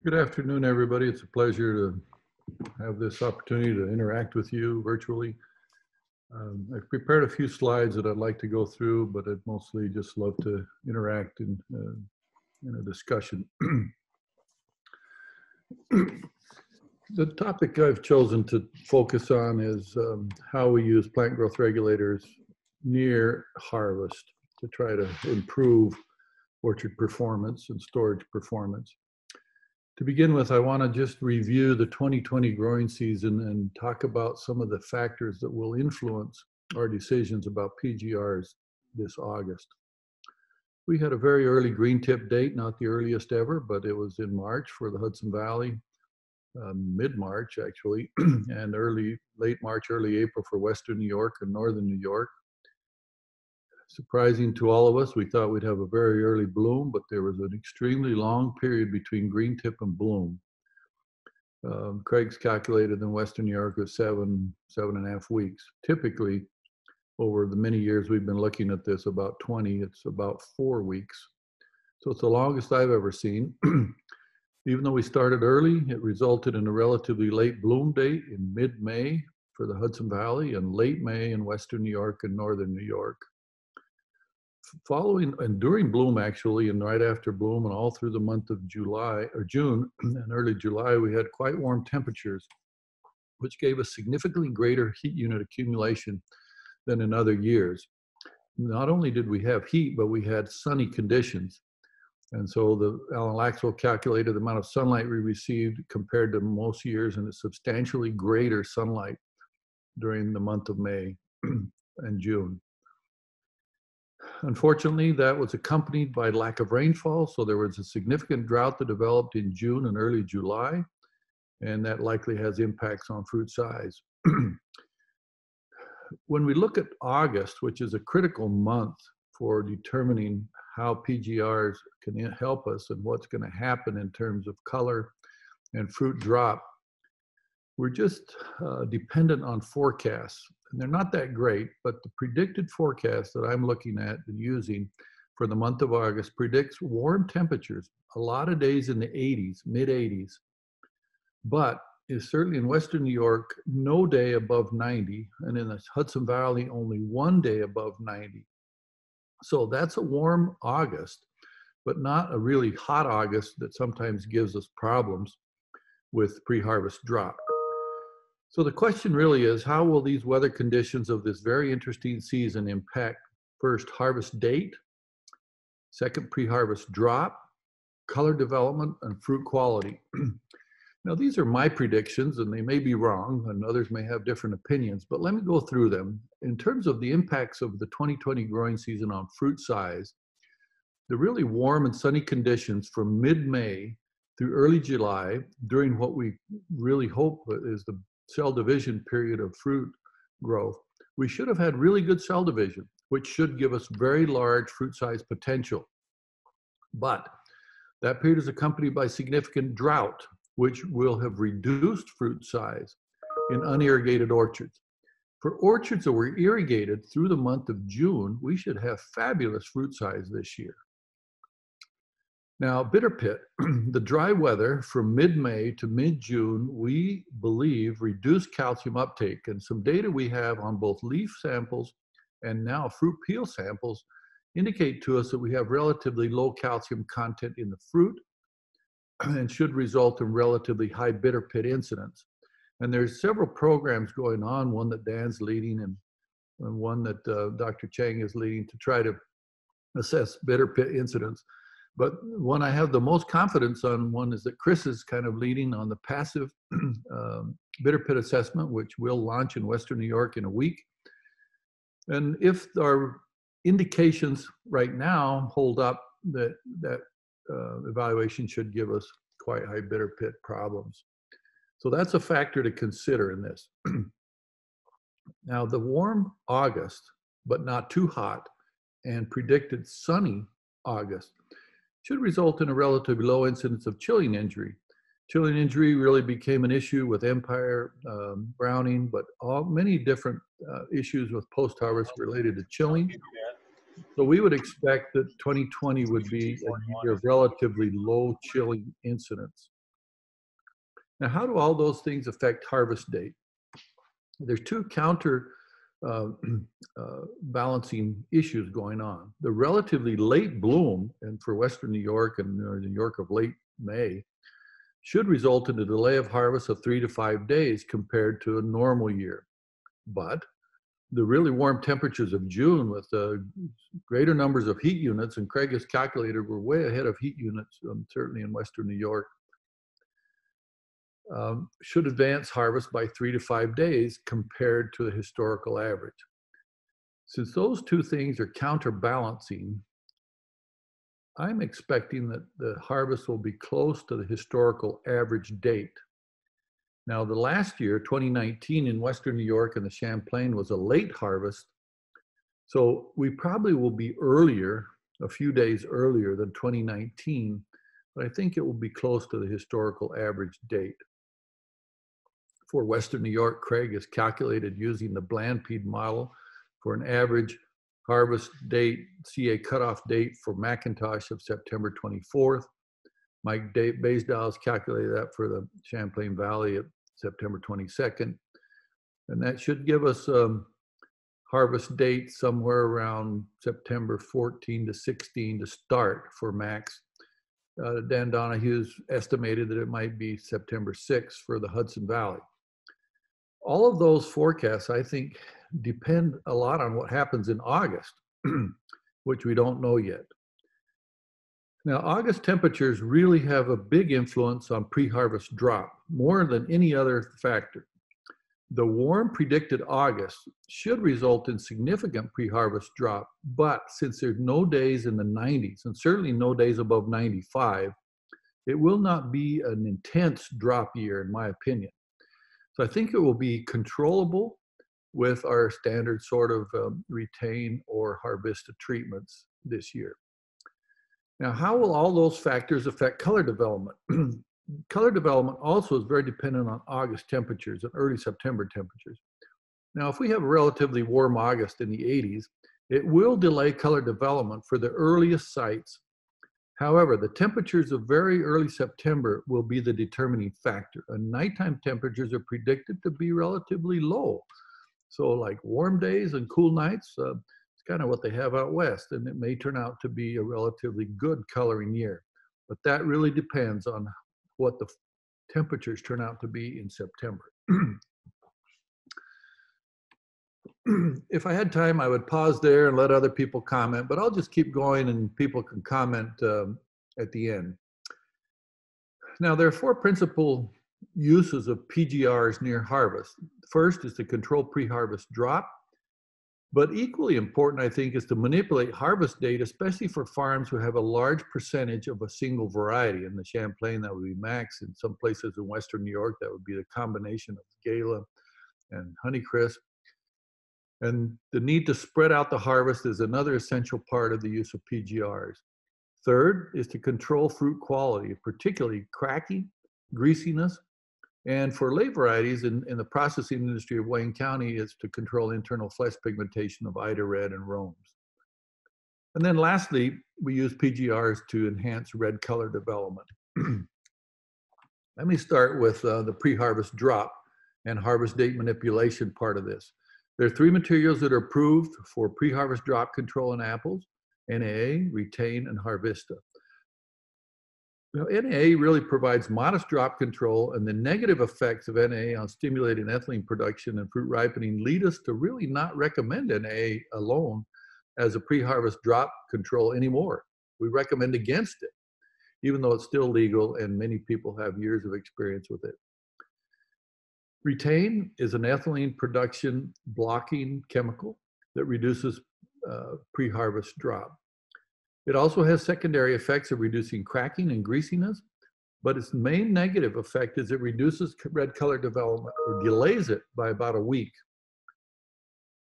Good afternoon, everybody. It's a pleasure to have this opportunity to interact with you virtually. I've prepared a few slides that I'd like to go through, but I'd mostly just love to interact in a discussion. The topic I've chosen to focus on is how we use plant growth regulators near harvest to try to improve orchard performance and storage performance. To begin with, I want to just review the 2020 growing season and talk about some of the factors that will influence our decisions about PGRs this August. We had a very early green tip date, not the earliest ever, but it was in March for the Hudson Valley, mid-March actually, and late March, early April for Western New York and Northern New York. Surprising to all of us, we thought we'd have a very early bloom, but there was an extremely long period between green tip and bloom. Craig's calculated in Western New York was 7.5 weeks. Typically, over the many years we've been looking at this, about 20, it's about 4 weeks. So it's the longest I've ever seen. Even though we started early, it resulted in a relatively late bloom date in mid-May for the Hudson Valley and late May in Western New York and Northern New York. Following and during bloom actually, and right after bloom and all through the month of June and early July, we had quite warm temperatures, which gave us significantly greater heat unit accumulation than in other years. Not only did we have heat, but we had sunny conditions. And so the Alan Laxwell calculated the amount of sunlight we received compared to most years, and it's substantially greater sunlight during the month of May and June. Unfortunately, that was accompanied by lack of rainfall, so there was a significant drought that developed in June and early July, and that likely has impacts on fruit size. When we look at August, which is a critical month for determining how PGRs can help us and what's going to happen in terms of color and fruit drop, we're just dependent on forecasts. And they're not that great, but the predicted forecast that I'm looking at and using for the month of August predicts warm temperatures, a lot of days in the 80s, mid-80s, but is certainly in Western New York, no day above 90, and in the Hudson Valley, only one day above 90. So that's a warm August, but not a really hot August that sometimes gives us problems with pre-harvest drop. So the question really is, how will these weather conditions of this very interesting season impact first harvest date, second pre-harvest drop, color development, and fruit quality? Now these are my predictions and they may be wrong and others may have different opinions, but let me go through them. In terms of the impacts of the 2020 growing season on fruit size, the really warm and sunny conditions from mid-May through early July during what we really hope is the cell division period of fruit growth, we should have had really good cell division, which should give us very large fruit size potential. But that period is accompanied by significant drought, which will have reduced fruit size in unirrigated orchards. For orchards that were irrigated through the month of June, we should have fabulous fruit size this year. Now, bitter pit, the dry weather from mid-May to mid-June, we believe reduced calcium uptake. And some data we have on both leaf samples and now fruit peel samples indicate to us that we have relatively low calcium content in the fruit and should result in relatively high bitter pit incidence. And there's several programs going on, one that Dan's leading and one that Dr. Chang is leading to try to assess bitter pit incidence. But one I have the most confidence on one is that Chris is kind of leading on the passive bitter pit assessment, which will launch in Western New York in a week. And if our indications right now hold up, that evaluation should give us quite high bitter pit problems. So that's a factor to consider in this. Now, the warm August, but not too hot, and predicted sunny August should result in a relatively low incidence of chilling injury. Chilling injury really became an issue with Empire, Browning, but many different issues with post-harvest related to chilling. So we would expect that 2020 would be a year of relatively low chilling incidence. Now, how do all those things affect harvest date? There's two counter balancing issues going on. The relatively late bloom, and for Western New York and New York of late May, should result in a delay of harvest of 3 to 5 days compared to a normal year. But the really warm temperatures of June with greater numbers of heat units, and Craig has calculated we're way ahead of heat units, certainly in Western New York, should advance harvest by 3 to 5 days compared to the historical average. Since those two things are counterbalancing, I'm expecting that the harvest will be close to the historical average date. Now, the last year, 2019, in Western New York and the Champlain was a late harvest. So we probably will be earlier, a few days earlier than 2019, but I think it will be close to the historical average date. For Western New York, Craig has calculated using the Blandpeed model for an average harvest date, CA cutoff date for McIntosh of September 24th. Mike Baisdow has calculated that for the Champlain Valley at September 22nd. And that should give us a harvest date somewhere around September 14 to 16 to start for Max. Dan Donahue's estimated that it might be September 6th for the Hudson Valley. All of those forecasts, I think, depend a lot on what happens in August, which we don't know yet. Now, August temperatures really have a big influence on pre-harvest drop, more than any other factor. The warm predicted August should result in significant pre-harvest drop, but since there's no days in the 90s, and certainly no days above 95, it will not be an intense drop year, in my opinion. So I think it will be controllable with our standard sort of retain or Harvesta treatments this year. Now, how will all those factors affect color development? Color development also is very dependent on August temperatures and early September temperatures. Now, if we have a relatively warm August in the 80s, it will delay color development for the earliest sites. However, the temperatures of very early September will be the determining factor, and nighttime temperatures are predicted to be relatively low. So like warm days and cool nights, it's kind of what they have out west, and it may turn out to be a relatively good coloring year. But that really depends on what the temperatures turn out to be in September. If I had time, I would pause there and let other people comment, but I'll just keep going and people can comment at the end. Now, there are four principal uses of PGRs near harvest. First is to control pre-harvest drop, but equally important, I think, is to manipulate harvest date, especially for farms who have a large percentage of a single variety. In the Champlain, that would be Max. In some places in Western New York, that would be the combination of Gala and Honeycrisp. And the need to spread out the harvest is another essential part of the use of PGRs. Third is to control fruit quality, particularly cracking, greasiness. And for late varieties in the processing industry of Wayne County, is to control internal flesh pigmentation of Ida Red and Romes. And then lastly, we use PGRs to enhance red color development. Let me start with the pre-harvest drop and harvest date manipulation part of this. There are three materials that are approved for pre-harvest drop control in apples: NAA, Retain, and Harvesta. Now, NAA really provides modest drop control, and the negative effects of NAA on stimulating ethylene production and fruit ripening lead us to really not recommend NAA alone as a pre-harvest drop control anymore. We recommend against it, even though it's still legal and many people have years of experience with it. Retain is an ethylene production blocking chemical that reduces pre-harvest drop. It also has secondary effects of reducing cracking and greasiness, but its main negative effect is it reduces red color development or delays it by about a week.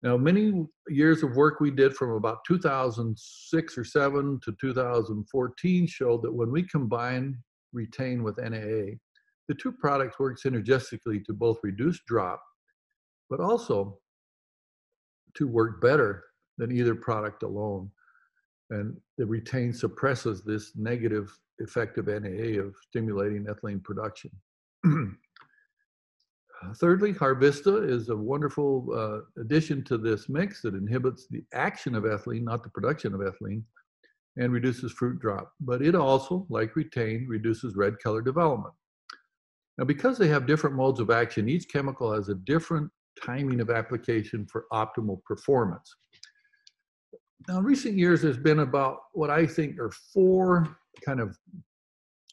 Now, many years of work we did from about 2006 or 7 to 2014 showed that when we combine Retain with NAA, the two products work synergistically to both reduce drop, but also to work better than either product alone. And the Retain suppresses this negative effect of NAA of stimulating ethylene production. Thirdly, Harvesta is a wonderful addition to this mix that inhibits the action of ethylene, not the production of ethylene, and reduces fruit drop. But it also, like Retain, reduces red color development. Now, because they have different modes of action, each chemical has a different timing of application for optimal performance. Now, in recent years, there's been about what I think are 4 kind of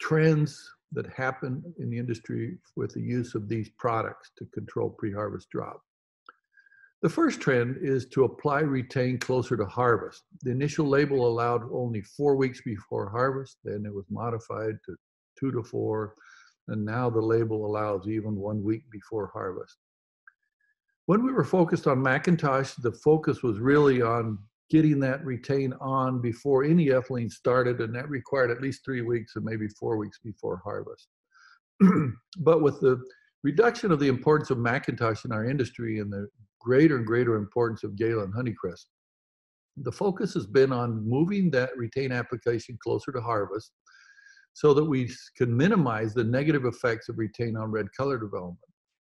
trends that happen in the industry with the use of these products to control pre-harvest drop. The first trend is to apply Retain closer to harvest. The initial label allowed only 4 weeks before harvest, then it was modified to 2 to 4, and now the label allows even 1 week before harvest. When we were focused on Macintosh, the focus was really on getting that Retain on before any ethylene started, and that required at least 3 weeks and maybe 4 weeks before harvest. But with the reduction of the importance of Macintosh in our industry and the greater and greater importance of Gala and Honeycrisp, the focus has been on moving that Retain application closer to harvest so that we can minimize the negative effects of Retain on red color development.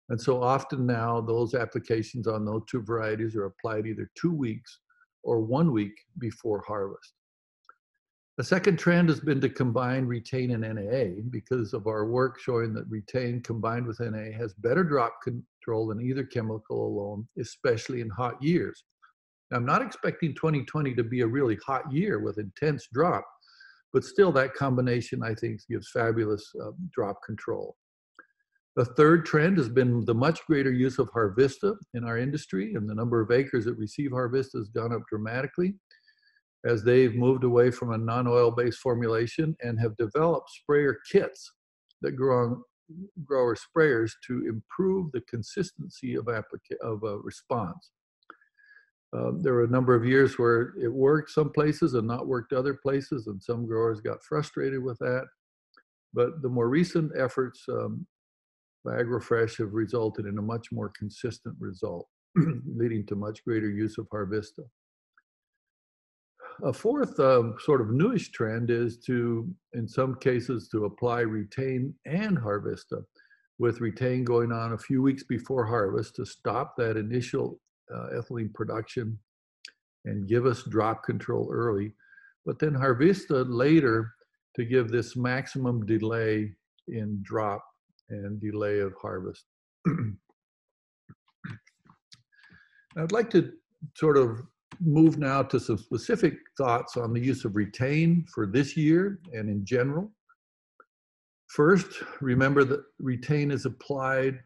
And so often now those applications on those 2 varieties are applied either 2 weeks or 1 week before harvest. The second trend has been to combine Retain and NAA because of our work showing that Retain combined with NAA has better drop control than either chemical alone, especially in hot years. Now, I'm not expecting 2020 to be a really hot year with intense drop, but still that combination I think gives fabulous drop control. The third trend has been the much greater use of Harvesta in our industry, and the number of acres that receive Harvesta has gone up dramatically as they've moved away from a non-oil-based formulation and have developed sprayer kits that grower sprayers to improve the consistency of response. There were a number of years where it worked some places and not worked other places, and some growers got frustrated with that. But the more recent efforts by AgroFresh have resulted in a much more consistent result, leading to much greater use of Harvesta. A fourth sort of newish trend is to, in some cases, to apply Retain and Harvesta, with Retain going on a few weeks before harvest to stop that initial ethylene production and give us drop control early, but then Harvesta later to give this maximum delay in drop and delay of harvest. I'd like to sort of move now to some specific thoughts on the use of Retain for this year and in general. First, remember that Retain is applied,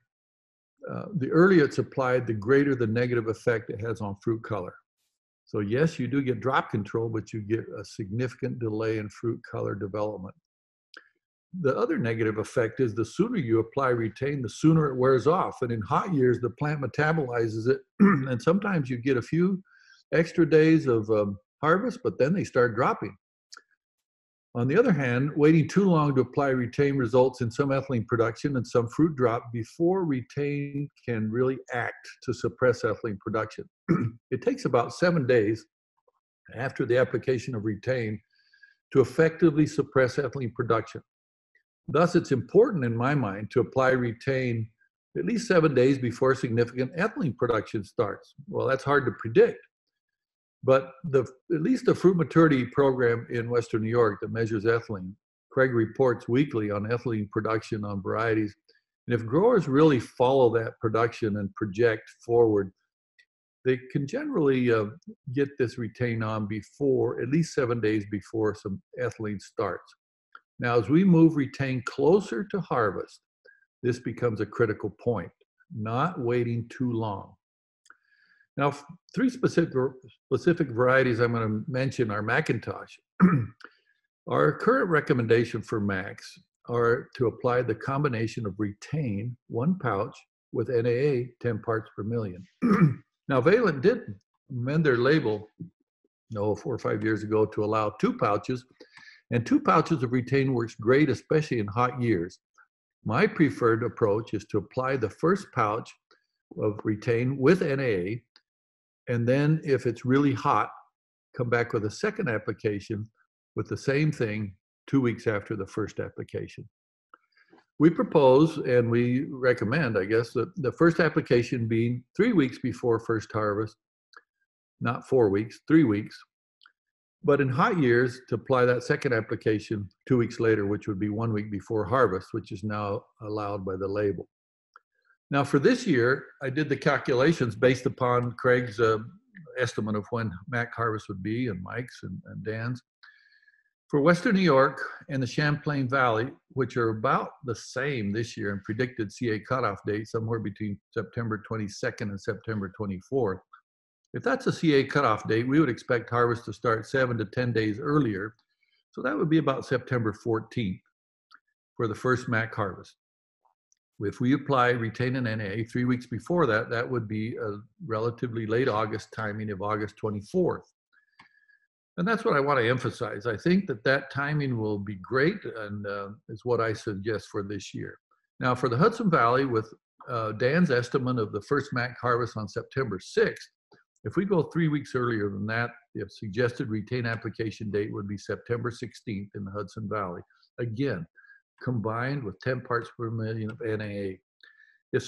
the earlier it's applied, the greater the negative effect it has on fruit color. So yes, you do get drop control, but you get a significant delay in fruit color development. The other negative effect is the sooner you apply Retain, the sooner it wears off. And in hot years, the plant metabolizes it. And sometimes you get a few extra days of harvest, but then they start dropping. On the other hand, waiting too long to apply Retain results in some ethylene production and some fruit drop before Retain can really act to suppress ethylene production. It takes about 7 days after the application of Retain to effectively suppress ethylene production. Thus, it's important in my mind to apply Retain at least 7 days before significant ethylene production starts. Well, that's hard to predict, but at least the fruit maturity program in Western New York that measures ethylene, Craig reports weekly on ethylene production on varieties. And if growers really follow that production and project forward, they can generally get this Retain on before, at least 7 days before some ethylene starts. Now, as we move Retain closer to harvest, this becomes a critical point, not waiting too long. Now, 3 specific varieties I'm going to mention are Macintosh. Our current recommendation for Macs are to apply the combination of Retain, 1 pouch, with NAA, 10 parts per million. Now, Valent did amend their label, 4 or 5 years ago to allow 2 pouches, and 2 pouches of Retain works great, especially in hot years. My preferred approach is to apply the first pouch of Retain with NAA, and then if it's really hot, come back with a second application with the same thing 2 weeks after the first application. We propose and we recommend, I guess, that the first application being 3 weeks before first harvest, not 4 weeks, 3 weeks. But in hot years, to apply that second application 2 weeks later, which would be 1 week before harvest, which is now allowed by the label. Now for this year, I did the calculations based upon Craig's estimate of when MAC harvest would be, and Mike's and Dan's. For Western New York and the Champlain Valley, which are about the same this year and predicted CA cutoff date somewhere between September 22nd and September 24th, if that's a CA cutoff date, we would expect harvest to start 7 to 10 days earlier. So that would be about September 14th for the first MAC harvest. If we apply retain an NA 3 weeks before that, that would be a relatively late August timing of August 24th. And that's what I want to emphasize. I think that that timing will be great and is what I suggest for this year. Now for the Hudson Valley, with Dan's estimate of the first MAC harvest on September 6th, if we go 3 weeks earlier than that, the suggested retain application date would be September 16th in the Hudson Valley. Again, combined with 10 parts per million of NAA. If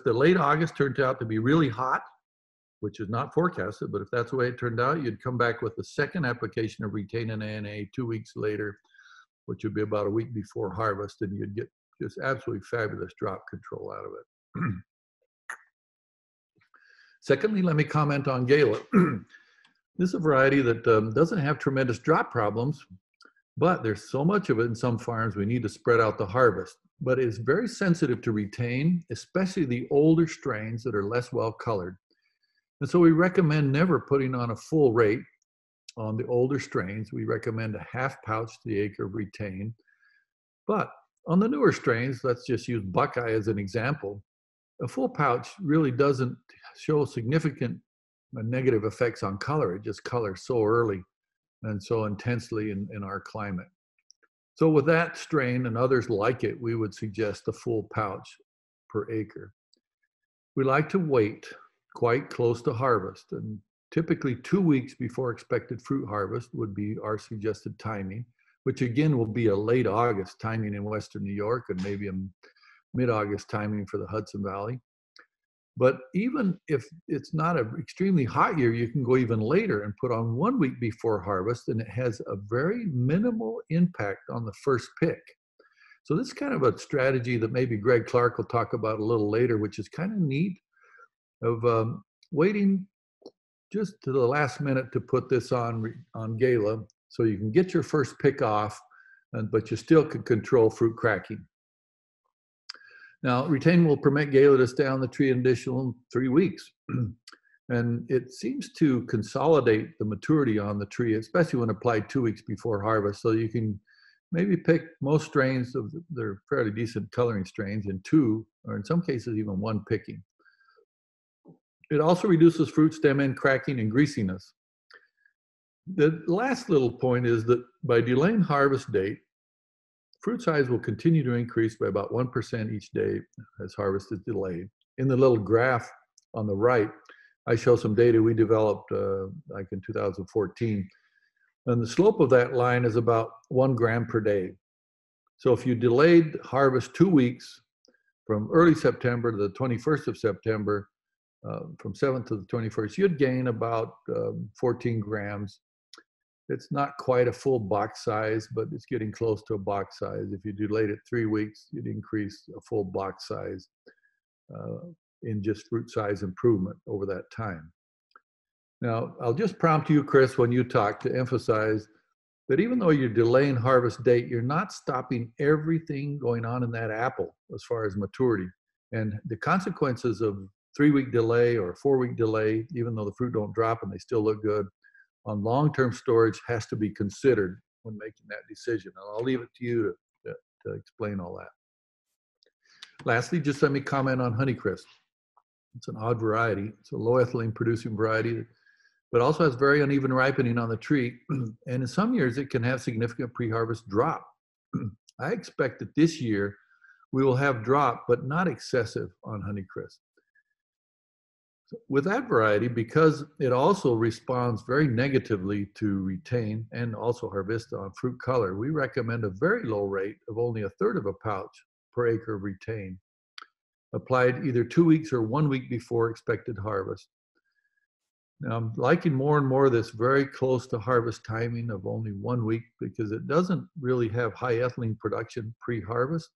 the late August turned out to be really hot, which is not forecasted, but if that's the way it turned out, you'd come back with the second application of retain an NAA 2 weeks later, which would be about a week before harvest, and you'd get just absolutely fabulous drop control out of it. Secondly, let me comment on Gala. This is a variety that doesn't have tremendous drop problems, but there's so much of it in some farms we need to spread out the harvest. But it's very sensitive to retain, especially the older strains that are less well colored. And so we recommend never putting on a full rate on the older strains. We recommend a half pouch to the acre of retain. But on the newer strains, let's just use Buckeye as an example, a full pouch really doesn't show significant negative effects on color. It just colors so early and so intensely in our climate. So with that strain and others like it, we would suggest a full pouch per acre. We like to wait quite close to harvest, and typically 2 weeks before expected fruit harvest would be our suggested timing, which again will be a late August timing in Western New York and maybe a mid-August timing for the Hudson Valley. But even if it's not an extremely hot year, you can go even later and put on 1 week before harvest, and it has a very minimal impact on the first pick. So this is kind of a strategy that maybe Greg Clark will talk about a little later, which is kind of neat, of waiting just to the last minute to put this on Gala, so you can get your first pick off, but you still can control fruit cracking. Now, retain will permit Gala to stay on the tree an additional 3 weeks. And it seems to consolidate the maturity on the tree, especially when applied 2 weeks before harvest. So you can maybe pick most strains of their fairly decent coloring strains in 2, or in some cases even 1 picking. It also reduces fruit stem end cracking and greasiness. The last little point is that by delaying harvest date, fruit size will continue to increase by about 1% each day as harvest is delayed. In the little graph on the right, I show some data we developed like in 2014. And the slope of that line is about 1 gram per day. So if you delayed harvest 2 weeks from early September to the 21st of September, from 7th to the 21st, you'd gain about 14 grams. It's not quite a full box size, but it's getting close to a box size. If you delayed it 3 weeks, you'd increase a full box size in just fruit size improvement over that time. Now, I'll just prompt you, Chris, when you talk, to emphasize that even though you're delaying harvest date, you're not stopping everything going on in that apple as far as maturity. And the consequences of 3 week delay or 4 week delay, even though the fruit don't drop and they still look good, on long-term storage has to be considered when making that decision. And I'll leave it to you to explain all that. Lastly, just let me comment on Honeycrisp. It's an odd variety. It's a low ethylene producing variety, but also has very uneven ripening on the tree. And in some years, it can have significant pre-harvest drop. I expect that this year we will have drop, but not excessive on Honeycrisp. With that variety, because it also responds very negatively to retain and also Harvesta on fruit color, we recommend a very low rate of only 1/3 of a pouch per acre of retain, applied either 2 weeks or 1 week before expected harvest. Now, I'm liking more and more this very close to harvest timing of only 1 week because it doesn't really have high ethylene production pre-harvest.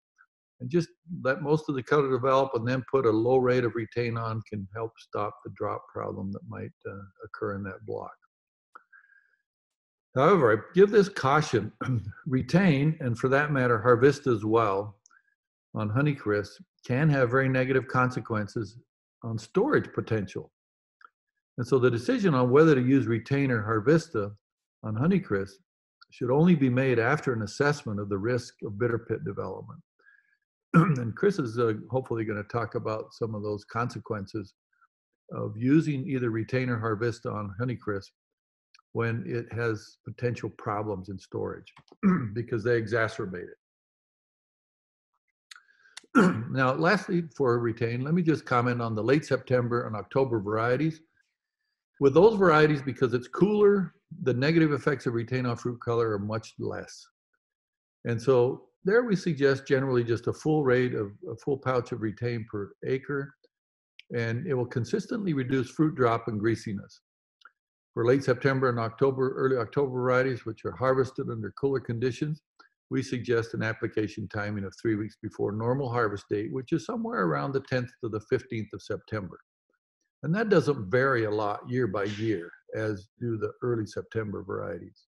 And just let most of the color develop and then put a low rate of retain on can help stop the drop problem that might occur in that block. However, I give this caution, retain, and for that matter, Harvesta as well, on Honeycrisp can have very negative consequences on storage potential. And so the decision on whether to use retain or Harvesta on Honeycrisp should only be made after an assessment of the risk of bitter pit development. And Chris is hopefully going to talk about some of those consequences of using either retain or Harvesta on Honeycrisp when it has potential problems in storage because they exacerbate it. Now, lastly, for retain, let me just comment on the late September and October varieties. With those varieties, because it's cooler, the negative effects of retain on fruit color are much less. And so there we suggest generally just a full pouch of retain per acre, and it will consistently reduce fruit drop and greasiness. For late September and October, early October varieties, which are harvested under cooler conditions, we suggest an application timing of 3 weeks before normal harvest date, which is somewhere around the 10th to the 15th of September. And that doesn't vary a lot year by year, as do the early September varieties.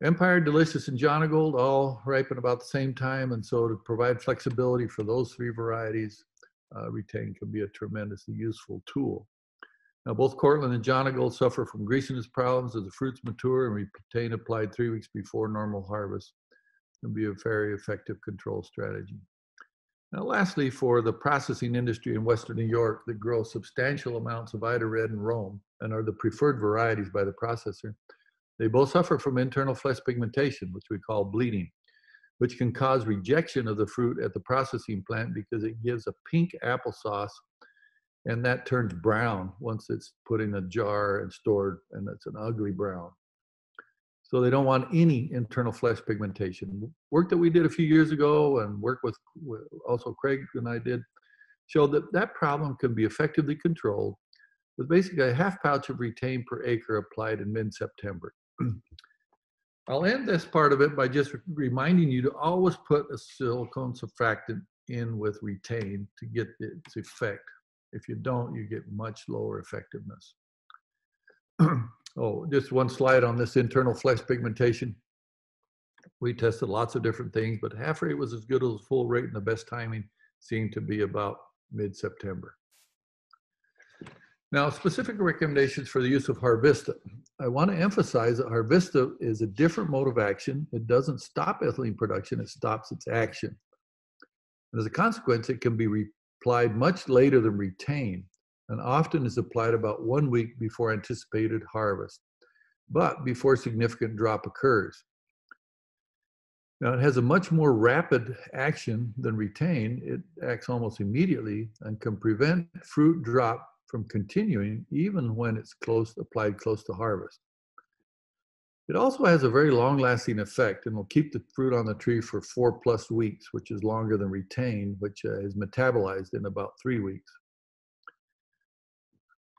Empire, Delicious, and Jonagold all ripen about the same time, and so to provide flexibility for those 3 varieties, retain can be a tremendously useful tool. Now, both Cortland and Jonagold suffer from greasiness problems as the fruits mature, and retain applied 3 weeks before normal harvest can be a very effective control strategy. Now, lastly, for the processing industry in Western New York that grow substantial amounts of Ida Red and Rome and are the preferred varieties by the processor, they both suffer from internal flesh pigmentation, which we call bleeding, which can cause rejection of the fruit at the processing plant because it gives a pink applesauce, and that turns brown once it's put in a jar and stored, and it's an ugly brown. So they don't want any internal flesh pigmentation. Work that we did a few years ago and work with also Craig and I did showed that that problem can be effectively controlled with basically a half pouch of retain per acre applied in mid-September. I'll end this part of it by just reminding you to always put a silicone surfactant in with retain to get its effect. If you don't, you get much lower effectiveness. Oh, just one slide on this internal flesh pigmentation. We tested lots of different things, but half rate was as good as full rate, and the best timing seemed to be about mid-September. Now, specific recommendations for the use of Harvesta. I want to emphasize that Harvesta is a different mode of action. It doesn't stop ethylene production, it stops its action. And as a consequence, it can be applied much later than retain, and often is applied about 1 week before anticipated harvest, but before significant drop occurs. Now, it has a much more rapid action than retain. It acts almost immediately and can prevent fruit drop from continuing even when it's applied close to harvest. It also has a very long-lasting effect and will keep the fruit on the tree for 4+ weeks, which is longer than retain, which is metabolized in about 3 weeks.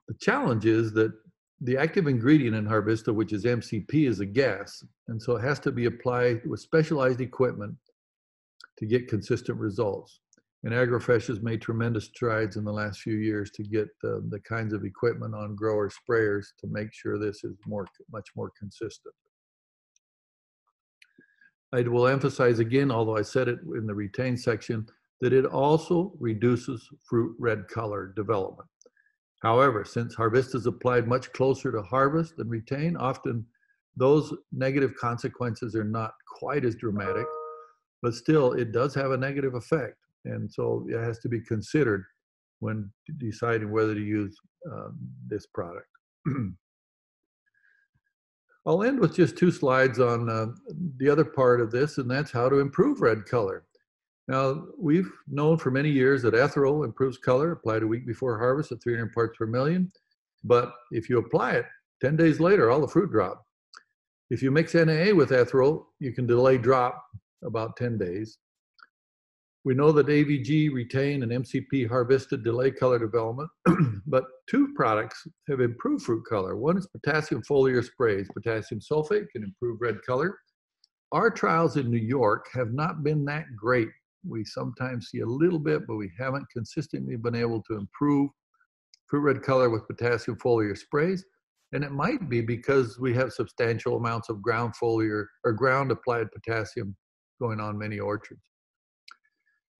The challenge is that the active ingredient in Harvesta, which is MCP, is a gas, and so it has to be applied with specialized equipment to get consistent results. And AgroFresh has made tremendous strides in the last few years to get the kinds of equipment on grower sprayers to make sure this is much more consistent. I will emphasize again, although I said it in the retain section, that it also reduces fruit red color development. However, since Harvesta is applied much closer to harvest than retain, often those negative consequences are not quite as dramatic, but still it does have a negative effect. And so it has to be considered when deciding whether to use this product. I'll end with just 2 slides on the other part of this, and that's how to improve red color. Now, we've known for many years that ethyl improves color, applied a week before harvest at 300 parts per million. But if you apply it, 10 days later, all the fruit drop. If you mix NAA with ethyl, you can delay drop about 10 days. We know that AVG, Retain, and MCP Harvesta delay color development, but two products have improved fruit color. One is potassium foliar sprays. Potassium sulfate can improve red color. Our trials in New York have not been that great. We sometimes see a little bit, but we haven't consistently been able to improve fruit red color with potassium foliar sprays. And it might be because we have substantial amounts of ground foliar or ground applied potassium going on many orchards.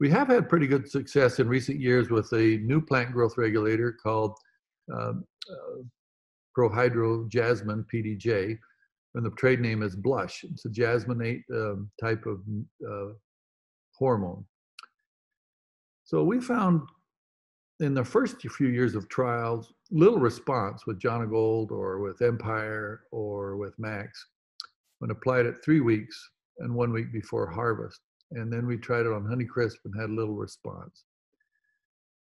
We have had pretty good success in recent years with a new plant growth regulator called Prohydro Jasmine, PDJ, and the trade name is Blush. It's a jasminate type of hormone. So we found in the first few years of trials, little response with John Gold or with Empire or with Max when applied at 3 weeks and 1 week before harvest. And then we tried it on Honeycrisp and had little response.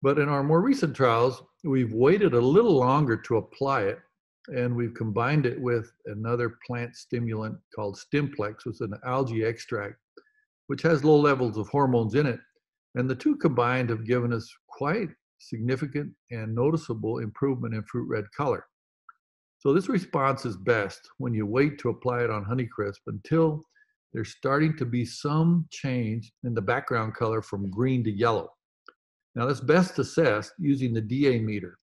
But in our more recent trials, we've waited a little longer to apply it, and we've combined it with another plant stimulant called Stimplex, which is an algae extract, which has low levels of hormones in it. And the two combined have given us quite significant and noticeable improvement in fruit red color. So this response is best when you wait to apply it on Honeycrisp until there's starting to be some change in the background color from green to yellow. Now that's best assessed using the DA meter.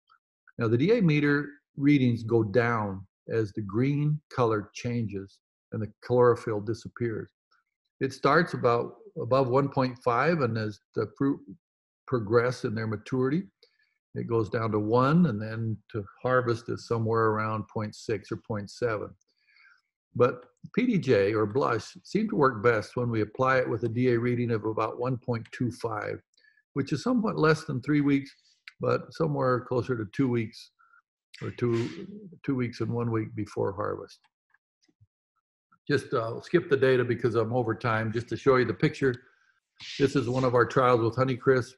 Now the DA meter readings go down as the green color changes and the chlorophyll disappears. It starts about above 1.5, and as the fruit progress in their maturity, it goes down to 1, and then to harvest is somewhere around 0.6 or 0.7. But PDJ or Blush seem to work best when we apply it with a DA reading of about 1.25, which is somewhat less than 3 weeks, but somewhere closer to 2 weeks or two weeks and 1 week before harvest. Just skip the data because I'm over time. Just to show you the picture, this is one of our trials with Honeycrisp,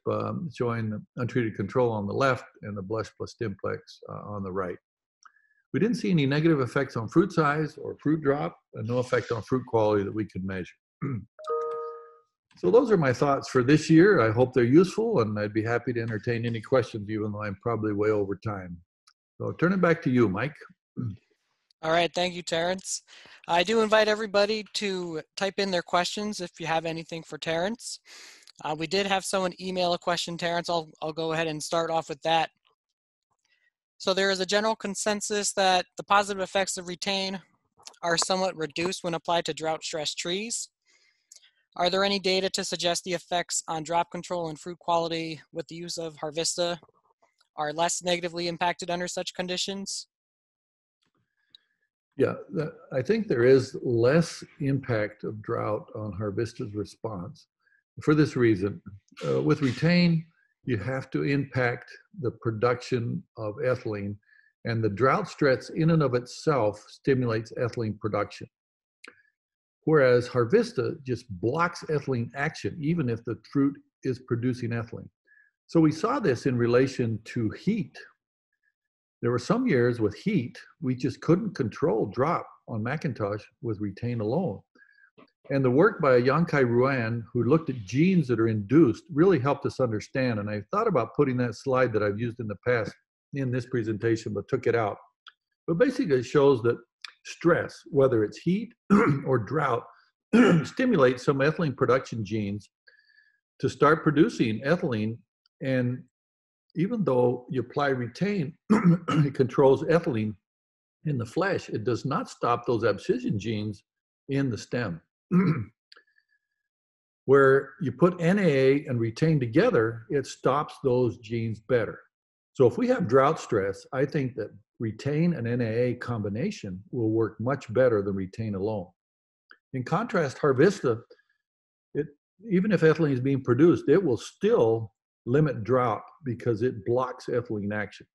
showing the untreated control on the left and the Blush plus Stimplex on the right. We didn't see any negative effects on fruit size or fruit drop, and no effect on fruit quality that we could measure. So those are my thoughts for this year. I hope they're useful, and I'd be happy to entertain any questions, even though I'm probably way over time. So I'll turn it back to you, Mike. All right, thank you, Terence. I do invite everybody to type in their questions if you have anything for Terence. We did have someone email a question, Terence. I'll go ahead and start off with that. So there is a general consensus that the positive effects of Retain are somewhat reduced when applied to drought-stressed trees. Are there any data to suggest the effects on drop control and fruit quality with the use of Harvesta are less negatively impacted under such conditions? Yeah, I think there is less impact of drought on Harvesta's response. For this reason, with Retain, you have to impact the production of ethylene, and the drought stress in and of itself stimulates ethylene production. Whereas Harvesta just blocks ethylene action, even if the fruit is producing ethylene. So we saw this in relation to heat. There were some years with heat, we just couldn't control drop on Macintosh with Retain alone. And the work by Yankai Ruan, who looked at genes that are induced, really helped us understand. And I thought about putting that slide that I've used in the past in this presentation, but took it out. But basically it shows that stress, whether it's heat or drought, stimulates some ethylene production genes to start producing ethylene. And even though you apply Retain, it controls ethylene in the flesh, it does not stop those abscission genes in the stem. Where you put NAA and Retain together, it stops those genes better. So if we have drought stress, I think that Retain and NAA combination will work much better than Retain alone. In contrast, Harvesta, even if ethylene is being produced, it will still limit drought because it blocks ethylene action.